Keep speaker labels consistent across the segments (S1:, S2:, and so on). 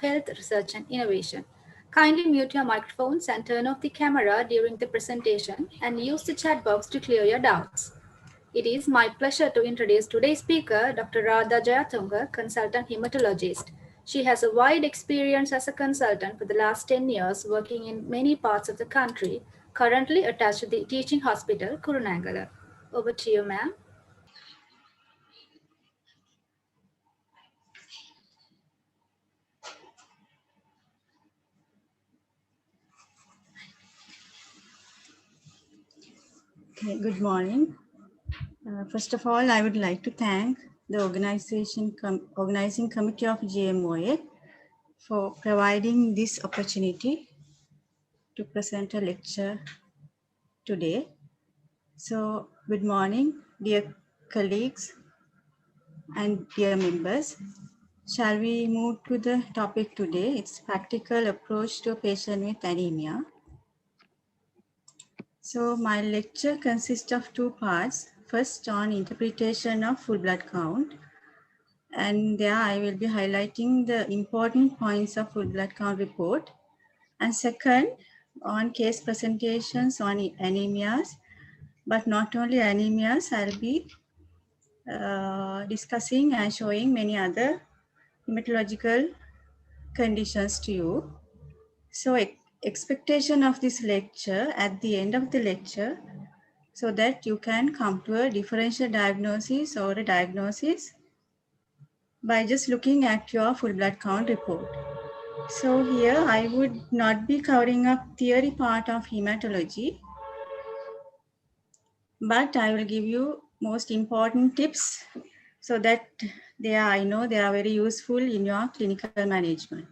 S1: health research and innovation. Kindly mute your microphones and turn off the camera during the presentation and use the chat box to clear your doubts. It is my pleasure to introduce today's speaker, Dr. Radha Jayatunga, consultant hematologist. She has a wide experience as a consultant for the last 10 years, working in many parts of the country, currently attached to the teaching hospital, Kurunagala. Over to you, ma'am.
S2: Okay, good morning. First of all, I would like to thank the organizing committee of JMOA for providing this opportunity to present a lecture today. So, good morning, dear colleagues and dear members. Shall we move to the topic today? It's practical approach to a patient with anemia. So my lecture consists of two parts. First on interpretation of full blood count. And there I will be highlighting the important points of full blood count report. And second, on case presentations on anemias, but not only anemias, I'll be discussing and showing many other hematological conditions to you. So expectation of this lecture, at the end of the lecture, so that you can come to a differential diagnosis or a diagnosis by just looking at your full blood count report. So here I would not be covering up theory part of hematology, but I will give you most important tips so that I know they are very useful in your clinical management.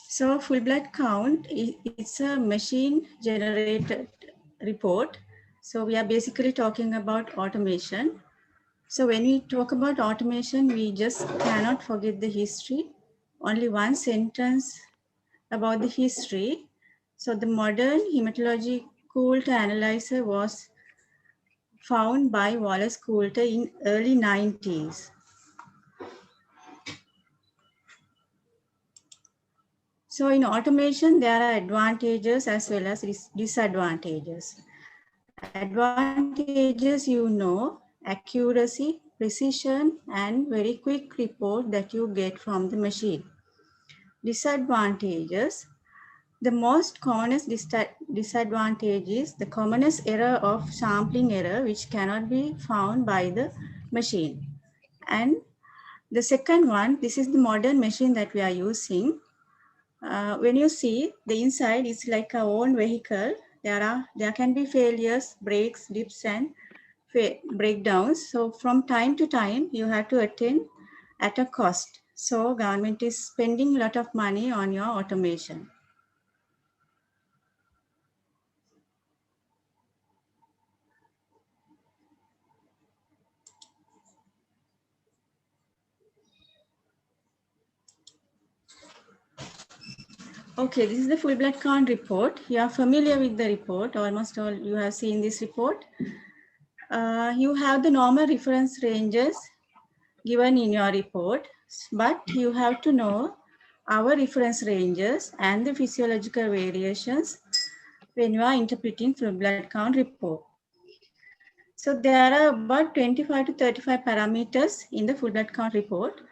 S2: So full blood count, it's a machine generated report. So we are basically talking about automation. So when we talk about automation, we just cannot forget the history. Only one sentence about the history. So the modern hematology Coulter analyzer was found by Wallace Coulter in early 90s. So in automation, there are advantages as well as disadvantages. Advantages, accuracy, precision, and very quick report that you get from the machine. Disadvantages, the most commonest disadvantage is the commonest error of sampling error, which cannot be found by the machine. And the second one, this is the modern machine that we are using. When you see the inside, it's like our own vehicle. There can be failures, breaks, dips, and breakdowns. So from time to time, you have to attend at a cost. So government is spending a lot of money on your automation. Okay, this is the full blood count report. You are familiar with the report. Almost all you have seen this report. You have the normal reference ranges given in your report, but you have to know our reference ranges and the physiological variations when you are interpreting full blood count report. So there are about 25 to 35 parameters in the full blood count report,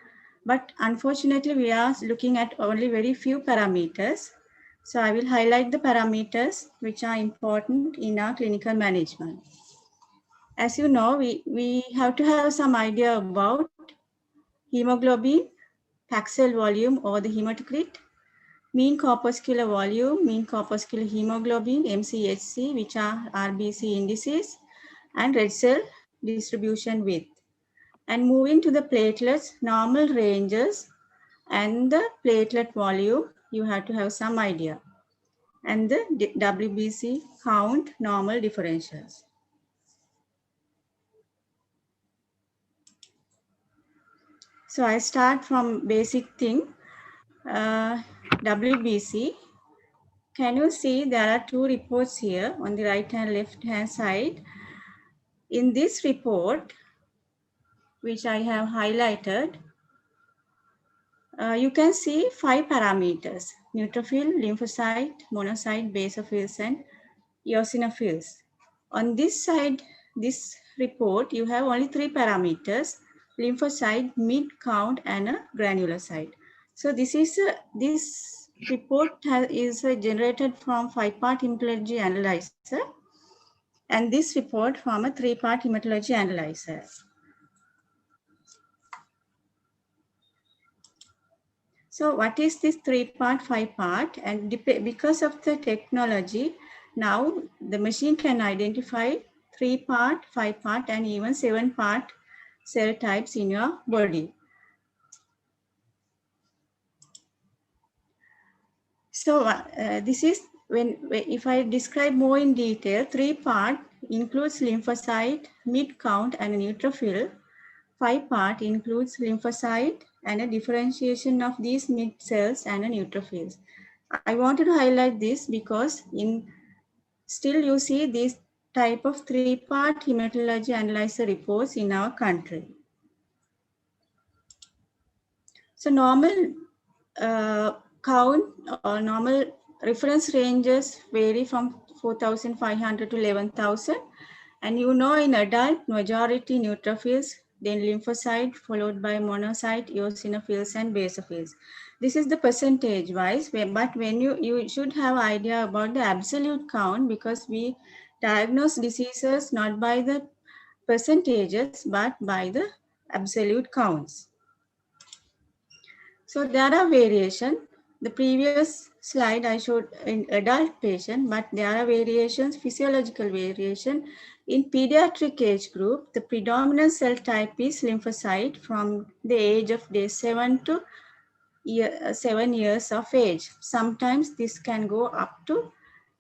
S2: but unfortunately we are looking at only very few parameters. So I will highlight the parameters which are important in our clinical management. As you know, we have to have some idea about hemoglobin, Paxil volume or the hematocrit, mean corpuscular volume, mean corpuscular hemoglobin, MCHC, which are RBC indices, and red cell distribution width. And moving to the platelets, normal ranges, and the platelet volume, you have to have some idea. And the WBC count, normal differentials. So I start from basic thing. WBC. Can you see there are two reports here on the right and left hand side? in this report, which I have highlighted, you can see 5 parameters: neutrophil, lymphocyte, monocyte, basophils, and eosinophils. On this side, this report, you have only 3 parameters: lymphocyte, mid count, and a granulocyte. So this report is generated from 5-part hematology analyzer, and this report from a 3-part hematology analyzer. So what is this 3-part, 5-part? And because of the technology, now the machine can identify 3-part, 5-part, and even 7-part cell types in your body. So this is if I describe more in detail, 3-part includes lymphocyte, mid count, and a neutrophil. 5-part includes lymphocyte and a differentiation of these mid cells and a neutrophils. I wanted to highlight this because still you see this type of 3-part hematology analyzer reports in our country. So normal count or normal reference ranges vary from 4,500 to 11,000. And you know, in adult, majority neutrophils, then lymphocyte, followed by monocyte, eosinophils, and basophils. This is the percentage wise, but when you should have idea about the absolute count, because we diagnose diseases not by the percentages, but by the absolute counts. So there are variations. The previous slide I showed in adult patient, but there are variations, physiological variation. In pediatric age group, the predominant cell type is lymphocyte from the age of day 7 to 7 years of age. Sometimes this can go up to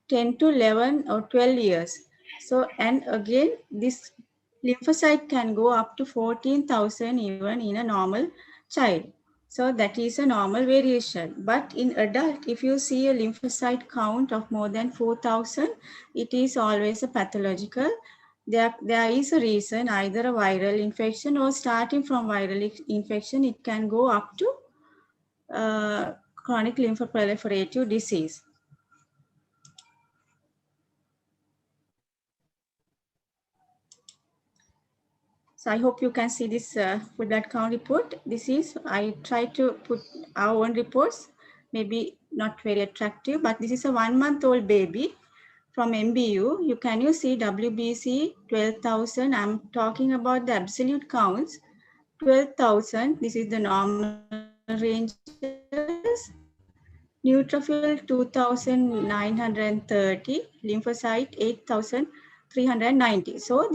S2: 10 to 11 or 12 years. So, and again, this lymphocyte can go up to 14,000 even in a normal child. So that is a normal variation. But in adult, if you see a lymphocyte count of more than 4,000, it is always a pathological. There is a reason, either a viral infection or starting from viral infection, it can go up to chronic lymphoproliferative disease. So I hope you can see this full blood count report. This is, I try to put our own reports, maybe not very attractive, but this is a 1-month-old baby from MBU. Can you see WBC 12,000? I'm talking about the absolute counts. 12,000, this is the normal ranges. Neutrophil 2,930, lymphocyte 8,390. So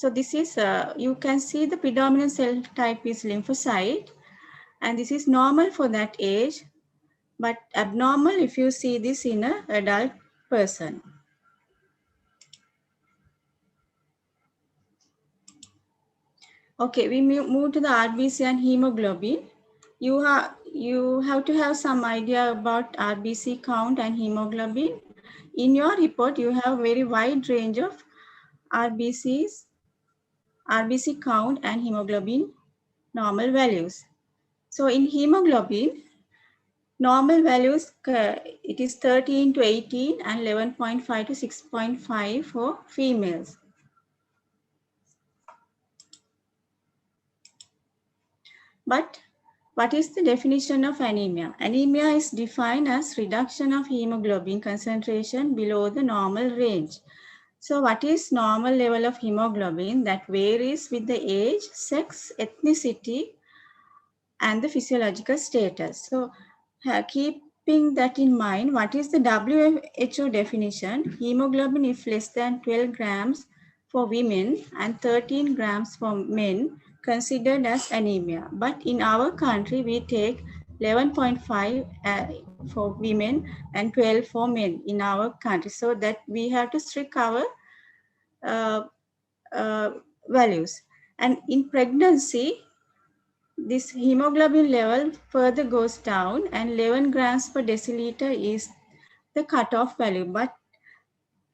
S2: this is, you can see the predominant cell type is lymphocyte, and this is normal for that age, but abnormal if you see this in an adult person. Okay, we move to the RBC and hemoglobin. You have to have some idea about RBC count and hemoglobin. In your report, you have very wide range of RBC count and hemoglobin normal values. So in hemoglobin, normal values, it is 13 to 18 and 11.5 to 6.5 for females. But what is the definition of anemia? Anemia is defined as reduction of hemoglobin concentration below the normal range. So what is normal level of hemoglobin? That varies with the age, sex, ethnicity, and the physiological status. So keeping that in mind, what is the WHO definition? Hemoglobin is less than 12 grams for women and 13 grams for men considered as anemia. But in our country, we take 11.5 for women and 12 for men in our country. So that we have to strict our values. And in pregnancy, this hemoglobin level further goes down, and 11 grams per deciliter is the cutoff value. But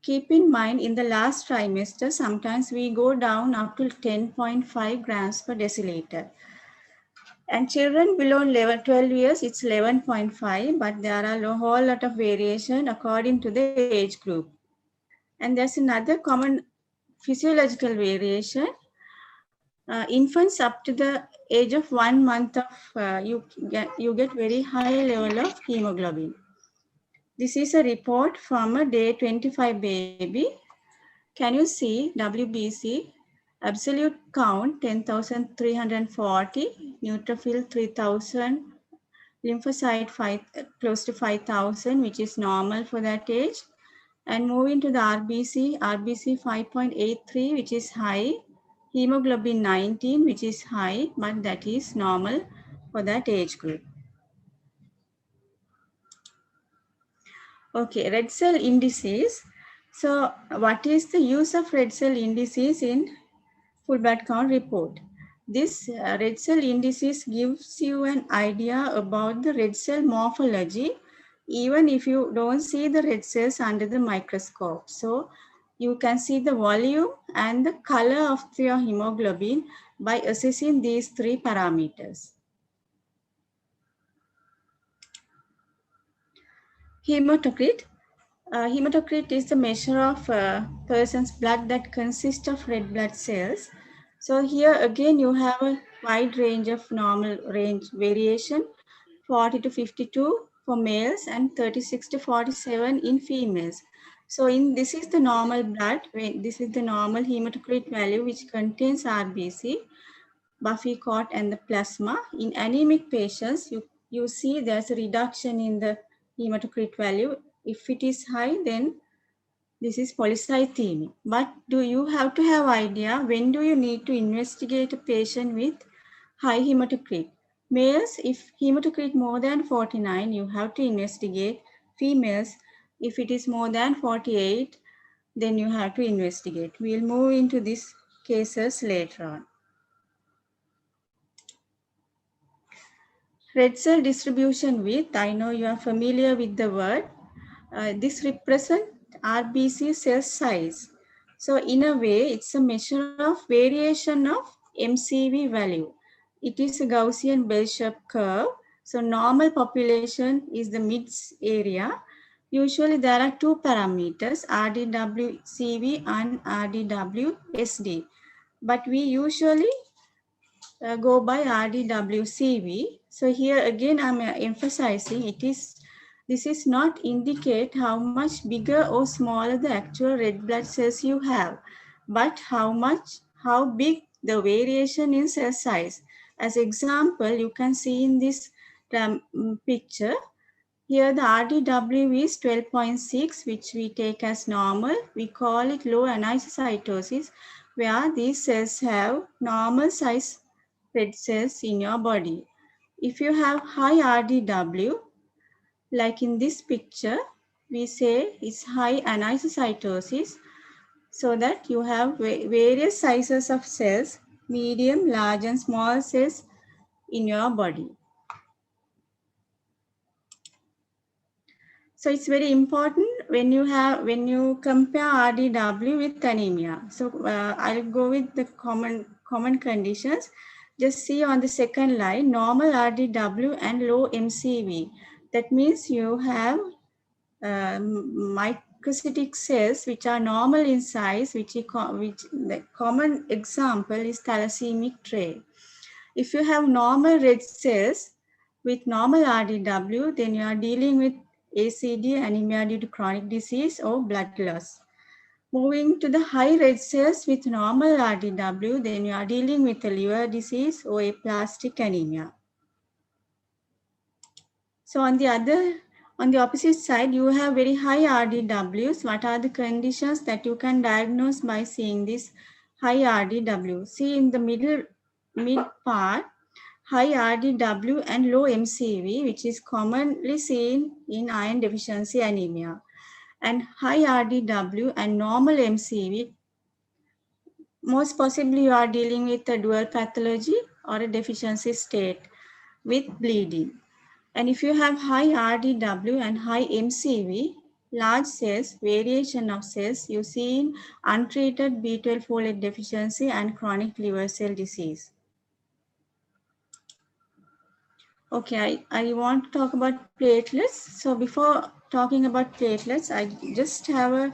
S2: Keep in mind, in the last trimester, sometimes we go down up to 10.5 grams per deciliter. And children below 12 years, it's 11.5, but there are a whole lot of variation according to the age group. And there's another common physiological variation. Infants up to the age of 1 month of you get very high level of hemoglobin. This is a report from a day 25 baby. Can you see WBC? Absolute count 10,340, neutrophil 3,000, lymphocyte close to 5,000, which is normal for that age. And moving to the RBC 5.83, which is high, hemoglobin 19, which is high, but that is normal for that age group. Okay, red cell indices. So what is the use of red cell indices in full blood count report? This red cell indices gives you an idea about the red cell morphology, even if you don't see the red cells under the microscope. So you can see the volume and the color of your hemoglobin by assessing these three parameters. Hematocrit. Hematocrit is the measure of a person's blood that consists of red blood cells. So here again you have a wide range of normal range variation, 40 to 52 for males and 36 to 47 in females. So this is the normal blood, this is the normal hematocrit value which contains RBC, Buffy clot and the plasma. In anemic patients, you see there's a reduction in the hematocrit value. If it is high, then this is polycythemia. But do you have to have idea when do you need to investigate a patient with high hematocrit? Males, if hematocrit more than 49, you have to investigate. Females, if it is more than 48, then you have to investigate. We'll move into these cases later on. Red cell distribution width, I know you are familiar with the word. This represents RBC cell size. So in a way, it's a measure of variation of MCV value. It is a Gaussian bell-shaped curve. So normal population is the mid area. Usually there are two parameters, RDW-CV and RDW-SD. But we usually go by RDW-CV. So here again, I'm emphasizing this is not indicate how much bigger or smaller the actual red blood cells you have, but how big the variation in cell size. As example, you can see in this picture, here the RDW is 12.6, which we take as normal. We call it low anisocytosis, where these cells have normal size red cells in your body. If you have high RDW, like in this picture, we say it's high anisocytosis, so that you have various sizes of cells, medium, large, and small cells in your body. So it's very important when you compare RDW with anemia. So I'll go with the common conditions. Just see on the second line, normal RDW and low MCV. That means you have microcytic cells which are normal in size, which the common example is thalassaemic trait. If you have normal red cells with normal RDW, then you are dealing with ACD, anemia due to chronic disease or blood loss. Moving to the high red cells with normal RDW, then you are dealing with a liver disease or aplastic anemia. So on the opposite side, you have very high RDWs. What are the conditions that you can diagnose by seeing this high RDW? See in the mid part, high RDW and low MCV, which is commonly seen in iron deficiency anemia. And high RDW and normal MCV, most possibly you are dealing with a dual pathology or a deficiency state with bleeding. And if you have high RDW and high MCV, large cells, variation of cells you see in untreated B12 folate deficiency and chronic liver cell disease. Okay, I want to talk about platelets. So before talking about platelets, I just have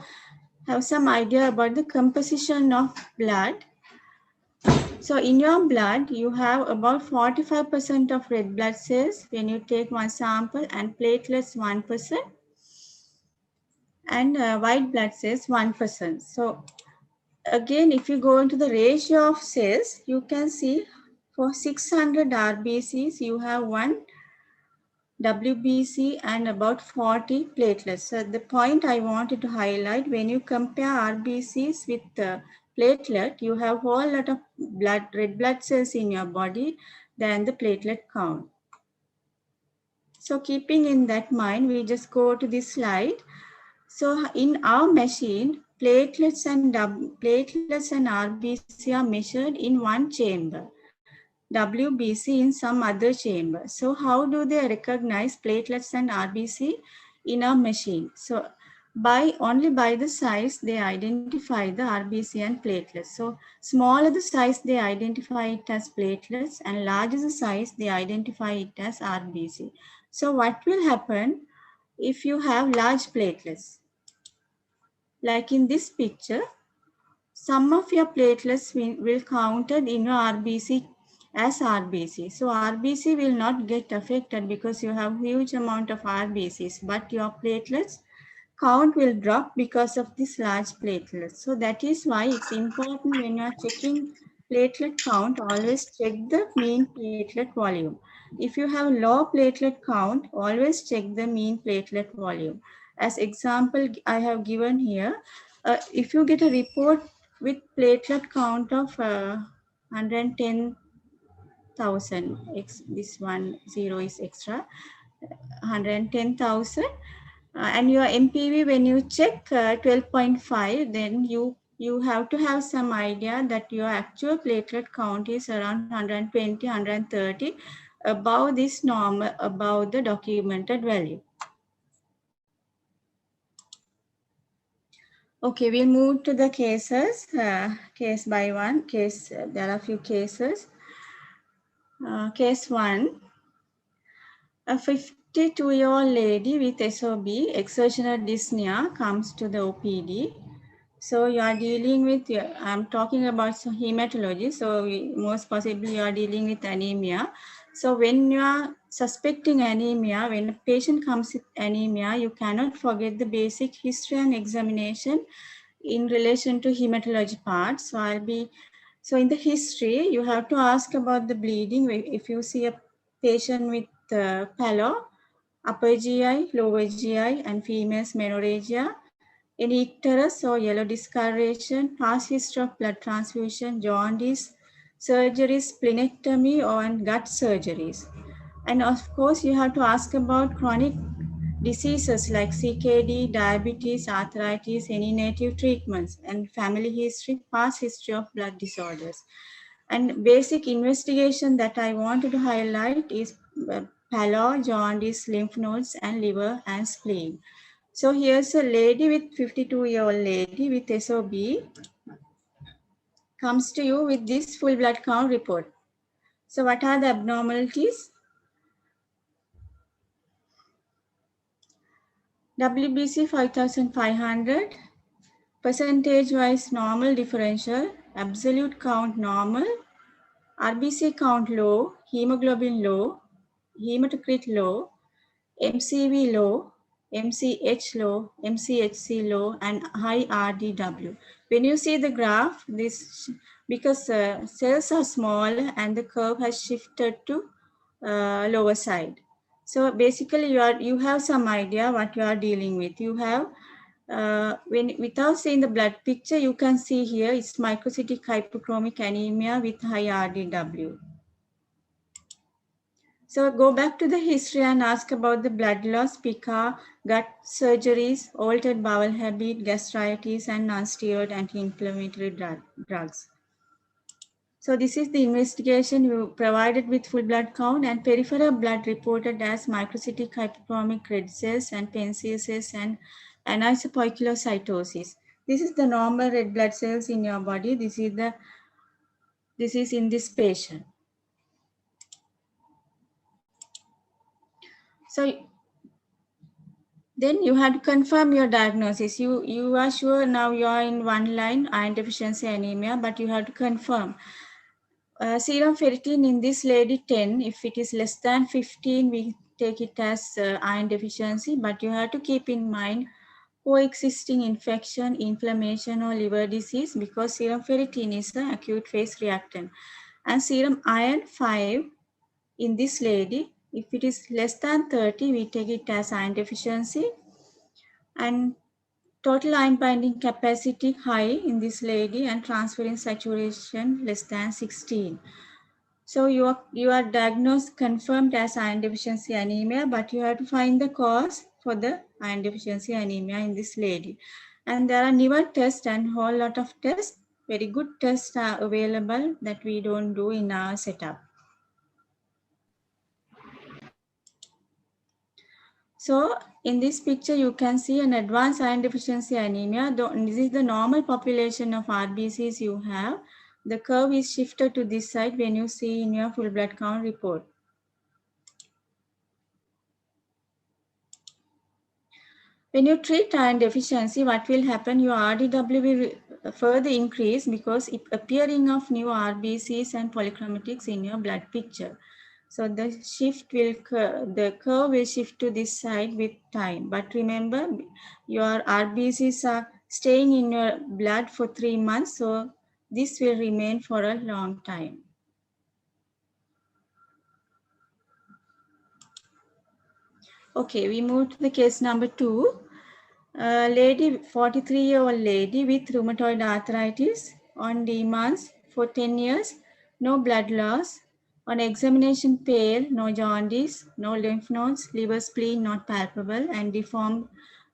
S2: some idea about the composition of blood. So in your blood, you have about 45% of red blood cells when you take one sample, and platelets 1%, and white blood cells 1%. So again, if you go into the ratio of cells, you can see for 600 RBCs, you have 1 WBC and about 40 platelets. So the point I wanted to highlight, when you compare RBCs with platelet, you have a whole lot of red blood cells in your body than the platelet count. So keeping in that mind, we just go to this slide. So in our machine, platelets and RBC are measured in one chamber, WBC in some other chamber. So how do they recognize platelets and RBC in our machine? So only by the size they identify the RBC and platelets. So smaller the size they identify it as platelets, and larger the size they identify it as RBC. So what will happen if you have large platelets? Like in this picture, some of your platelets will counted in your RBC as RBC. So RBC will not get affected because you have huge amount of RBCs, but your platelets count will drop because of this large platelets. So that is why it's important when you are checking platelet count, always check the mean platelet volume. If you have low platelet count, always check the mean platelet volume. As example I have given here, if you get a report with platelet count of 110,000, this 10 is extra, 110,000, and your MPV when you check 12.5, then you have to have some idea that your actual platelet count is around 120, 130, above this normal, above the documented value. Okay, we'll move to the cases, case by one. There are a few cases. Case 1, a 52-year-old lady with SOB, exertional dyspnea, comes to the OPD. So you are dealing with, I'm talking about hematology, so most possibly you are dealing with anemia. So when you are suspecting anemia, when a patient comes with anemia, you cannot forget the basic history and examination in relation to hematology part. So so in the history, you have to ask about the bleeding. If you see a patient with pallor, upper GI, lower GI, and female's menorrhagia, any icterus or yellow discoloration, past history of blood transfusion, jaundice, surgeries, splenectomy, or gut surgeries. And of course, you have to ask about chronic diseases like CKD, diabetes, arthritis, any native treatments, and family history, past history of blood disorders. And basic investigation that I wanted to highlight is pallor, jaundice, lymph nodes, and liver and spleen. So here's a lady with 52-year-old lady with SOB comes to you with this full blood count report. So what are the abnormalities? WBC 5,500, percentage-wise normal differential, absolute count normal, RBC count low, hemoglobin low, hematocrit low, MCV low, MCH low, MCHC low, and high RDW. When you see the graph, this because cells are small and the curve has shifted to lower side. So basically, you have some idea what you are dealing with. You have without seeing the blood picture, you can see here it's microcytic hypochromic anemia with high RDW. So go back to the history and ask about the blood loss, pica, gut surgeries, altered bowel habit, gastritis, and non-steroid anti-inflammatory drugs. So this is the investigation you provided with full blood count, and peripheral blood reported as microcytic hypochromic red cells and pen CSS and anisopoikilocytosis. This is the normal red blood cells in your body. This is in this patient. So then you have to confirm your diagnosis. You are sure now you are in one line, iron deficiency anemia, but you have to confirm. Serum ferritin in this lady 10. If it is less than 15, we take it as iron deficiency, but you have to keep in mind coexisting infection, inflammation, or liver disease, because serum ferritin is an acute phase reactant. And serum iron 5 in this lady, if it is less than 30, we take it as iron deficiency. And total iron binding capacity high in this lady, and transferrin saturation less than 16. So you are diagnosed, confirmed as iron deficiency anemia, but you have to find the cause for the iron deficiency anemia in this lady. And there are newer tests and whole lot of tests. Very good tests are available that we don't do in our setup. So in this picture, you can see an advanced iron deficiency anemia. This is the normal population of RBCs you have. The curve is shifted to this side when you see in your full blood count report. When you treat iron deficiency, what will happen? Your RDW will further increase because it appearing of new RBCs and polychromatics in your blood picture. So the curve will shift to this side with time. But remember, your RBCs are staying in your blood for 3 months, so this will remain for a long time. Okay, we move to the case number 2. Lady, 43-year-old lady with rheumatoid arthritis on demands for 10 years, no blood loss. On examination, pale, no jaundice, no lymph nodes, liver spleen not palpable, and deformed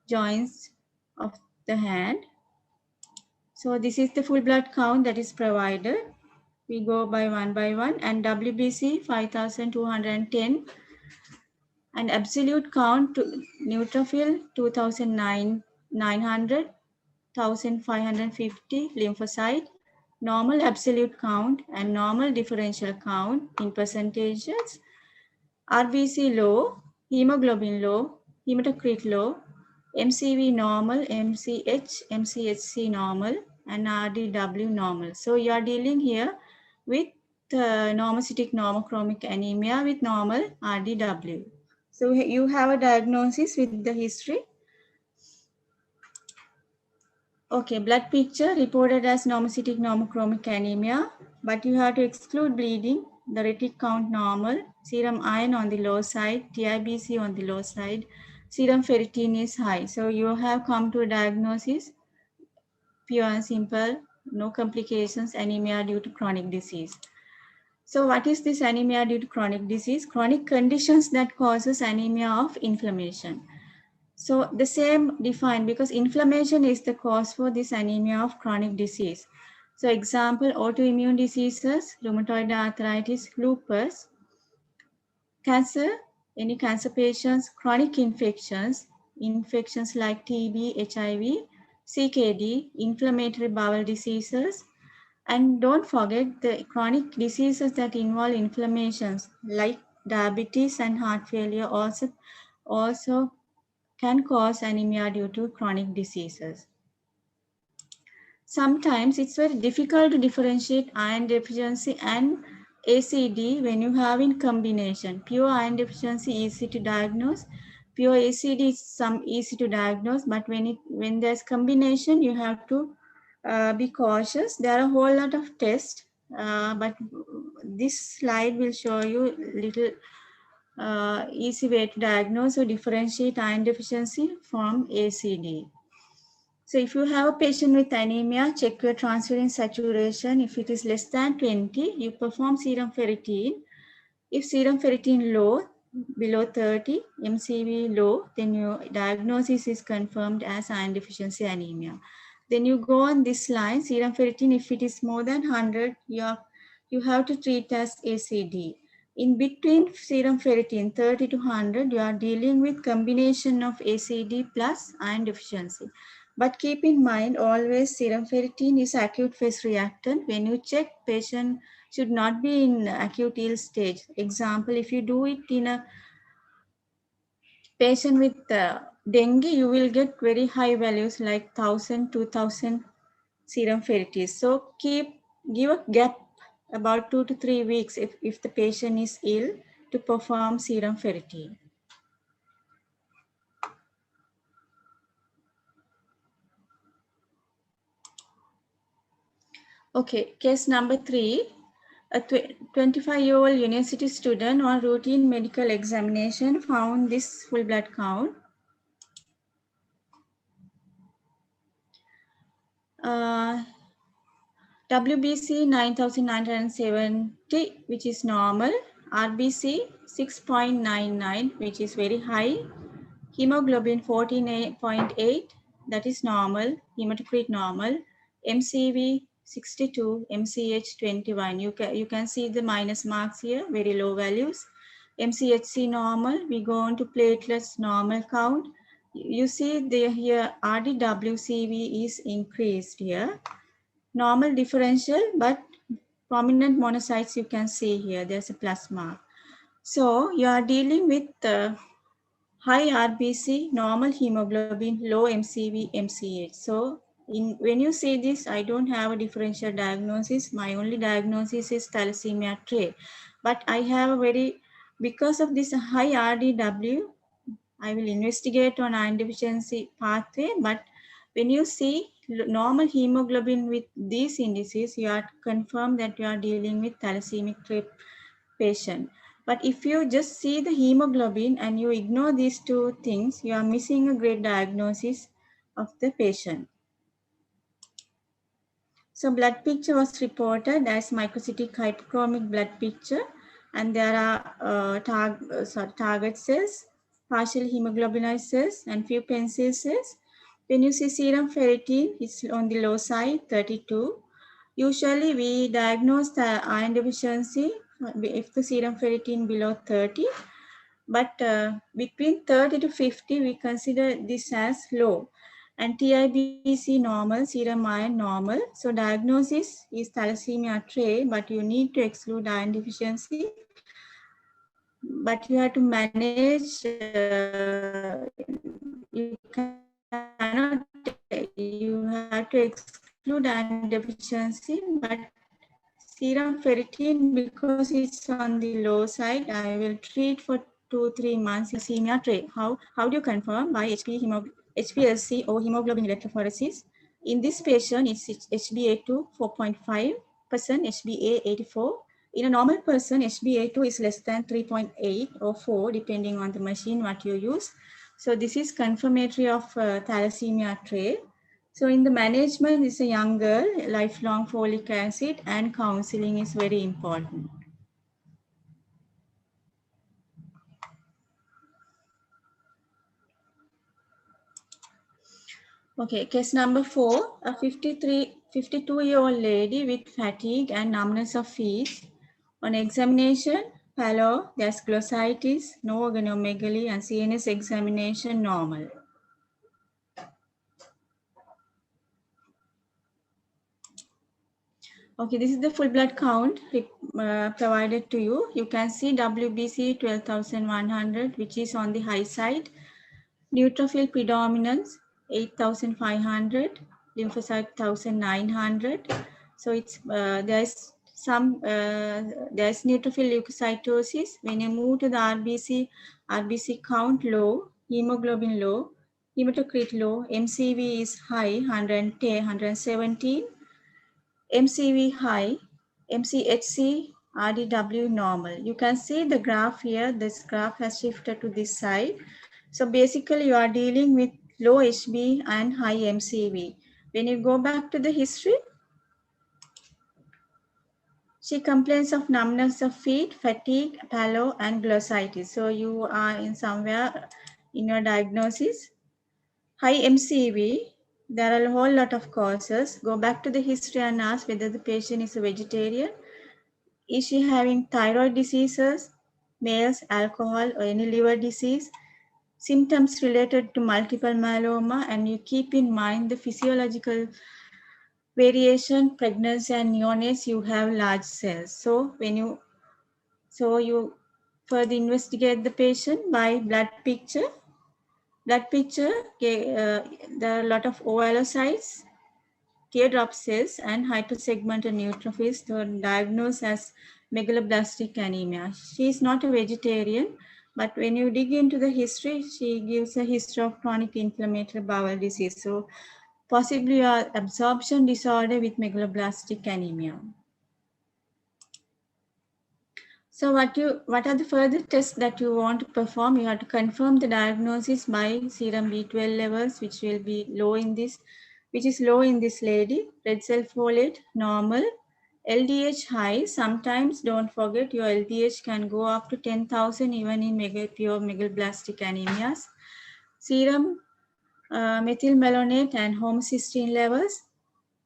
S2: joints of the hand. So this is the full blood count that is provided. We go by one, and WBC 5,210. And absolute count to neutrophil 2,900, 1,550 lymphocyte, normal absolute count and normal differential count in percentages, RBC low, hemoglobin low, hematocrit low, MCV normal, MCHC normal, and RDW normal. So you are dealing here with normocytic normochromic anemia with normal RDW. So you have a diagnosis with the history. Okay, blood picture reported as normocytic normochromic anemia, but you have to exclude bleeding, the retic count normal, serum iron on the low side, TIBC on the low side, serum ferritin is high. So you have come to a diagnosis, pure and simple, no complications, anemia due to chronic disease. So what is this anemia due to chronic disease? Chronic conditions that causes anemia of inflammation. So the same defined because inflammation is the cause for this anemia of chronic disease. So example, autoimmune diseases, rheumatoid arthritis, lupus, cancer, any cancer patients, chronic infections like TB, HIV, CKD, inflammatory bowel diseases, and don't forget the chronic diseases that involve inflammations like diabetes and heart failure also can cause anemia due to chronic diseases. Sometimes it's very difficult to differentiate iron deficiency and ACD when you have in combination. Pure iron deficiency easy to diagnose. Pure ACD is easy to diagnose, but when there's combination, you have to be cautious. There are a whole lot of tests, but this slide will show you little easy way to diagnose or differentiate iron deficiency from ACD. So if you have a patient with anemia, check your transferrin saturation. If it is less than 20, you perform serum ferritin. If serum ferritin low, below 30, MCV low, then your diagnosis is confirmed as iron deficiency anemia. Then you go on this line, serum ferritin, if it is more than 100, you have to treat as ACD. In between serum ferritin 30 to 100, you are dealing with combination of ACD plus iron deficiency. But keep in mind, always serum ferritin is acute phase reactant. When you check, patient should not be in acute ill stage. Example, if you do it in a patient with dengue, you will get very high values like 1000, 2000 serum ferritin. So give a gap about 2 to 3 weeks if the patient is ill to perform serum ferritin. Okay, case number 3. A 25-year-old university student on routine medical examination found this full blood count. WBC 9970, which is normal. RBC 6.99, which is very high. Hemoglobin 14.8, that is normal. Hematocrit normal. MCV 62, MCH 21. You can see the minus marks here, very low values. MCHC normal. We go on to platelets normal count. You see here RDWCV is increased here. Normal differential, but prominent monocytes you can see here. There's a plus mark. So you are dealing with high RBC, normal hemoglobin, low MCV, MCH. So when you say this, I don't have a differential diagnosis. My only diagnosis is thalassemia trait. But I have because of this high RDW, I will investigate on iron deficiency pathway. But when you see normal hemoglobin with these indices, you are confirmed that you are dealing with thalassemia trait patient. But if you just see the hemoglobin and you ignore these two things, you are missing a great diagnosis of the patient. So blood picture was reported as microcytic hypochromic blood picture, and there are target cells, partial hemoglobinized cells, and few pencil cells. When you see serum ferritin, it's on the low side, 32. Usually we diagnose the iron deficiency if the serum ferritin below 30, but between 30 to 50, we consider this as low. And TIBC normal, serum iron normal. So diagnosis is thalassemia trait, but you need to exclude iron deficiency. But you have to manage, you have to exclude iron deficiency, but serum ferritin, because it's on the low side, I will treat for 2-3 months thalassemia trait. How do you confirm? By HbSC or hemoglobin electrophoresis. In this patient, it's HbA2 4.5%, HbA 84. In a normal person, HbA2 is less than 3.8 or 4, depending on the machine what you use. So this is confirmatory of thalassemia trait. So in the management, it's a young girl, lifelong folic acid and counseling is very important. Okay, case number 4, a 52-year-old lady with fatigue and numbness of feet. On examination, pallor, there's glossitis, no organomegaly, and CNS examination normal. Okay, this is the full blood count provided to you. You can see WBC 12,100, which is on the high side. Neutrophil predominance 8,500, lymphocyte 1,900. So it's there's neutrophil leukocytosis. When you move to the RBC count low, hemoglobin low, hematocrit low, MCV is high 110, 117. MCV high, MCHC, RDW normal. You can see the graph here. This graph has shifted to this side. So basically you are dealing with low HB and high MCV. When you go back to the history, she complains of numbness of feet, fatigue, pallor, and glossitis. So you are in somewhere in your diagnosis. High MCV, there are a whole lot of causes. Go back to the history and ask whether the patient is a vegetarian. Is she having thyroid diseases, males, alcohol, or any liver disease? Symptoms related to multiple myeloma, and you keep in mind the physiological variation, pregnancy and neonates, you have large cells. So you further investigate the patient by blood picture. Blood picture, there are a lot of ovalocytes, teardrop cells, and hypersegmental neutrophils were diagnosed as megaloblastic anemia. She is not a vegetarian, but when you dig into the history, she gives a history of chronic inflammatory bowel disease. So possibly a absorption disorder with megaloblastic anemia. So what are the further tests that you want to perform? You have to confirm the diagnosis by serum B12 levels, which is low in this lady. Red cell folate normal. LDH high. Sometimes don't forget your LDH can go up to 10,000 even in pure megaloblastic anemias. Serum methylmalonate and homocysteine levels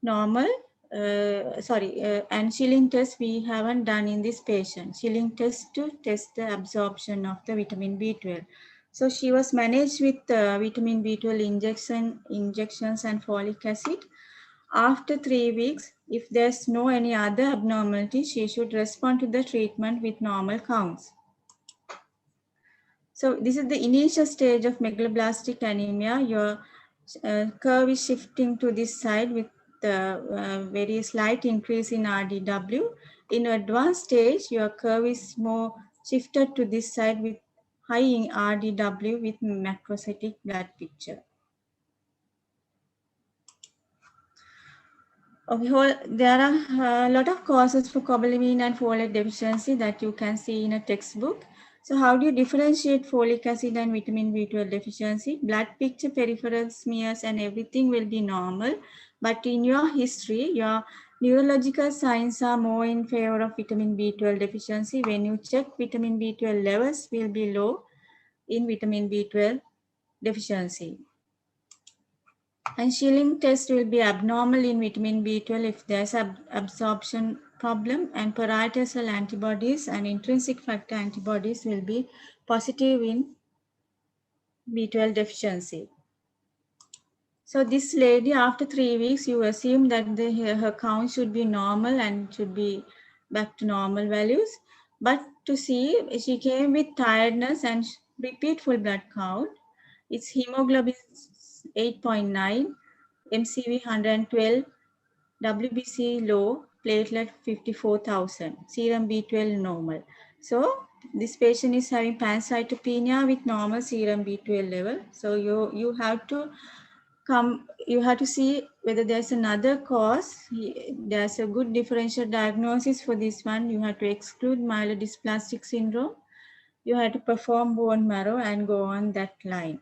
S2: normal. And Schilling test we haven't done in this patient. Schilling test to test the absorption of the vitamin B12. So she was managed with vitamin B12 injections and folic acid. After 3 weeks, if there's no any other abnormality, she should respond to the treatment with normal counts. So this is the initial stage of megaloblastic anemia. Your curve is shifting to this side with the very slight increase in RDW. In advanced stage, your curve is more shifted to this side with high in RDW with macrocytic blood picture. Okay, there are a lot of causes for cobalamin and folate deficiency that you can see in a textbook. So how do you differentiate folic acid and vitamin B12 deficiency? Blood picture, peripheral smears and everything will be normal. But in your history, your neurological signs are more in favor of vitamin B12 deficiency. When you check vitamin B12 levels will be low in vitamin B12 deficiency. And Schilling test will be abnormal in vitamin B12 if there's absorption problem, and parietal antibodies and intrinsic factor antibodies will be positive in B12 deficiency. So this lady, after 3 weeks, you assume that her count should be normal and should be back to normal values. But to see, she came with tiredness and repeat full blood count. Its hemoglobin 8.9, MCV 112, WBC low, platelet 54,000, serum B12 normal. So this patient is having pancytopenia with normal serum B12 level. So you have to see whether there's another cause. There's a good differential diagnosis for this one. You have to exclude myelodysplastic syndrome. You have to perform bone marrow and go on that line.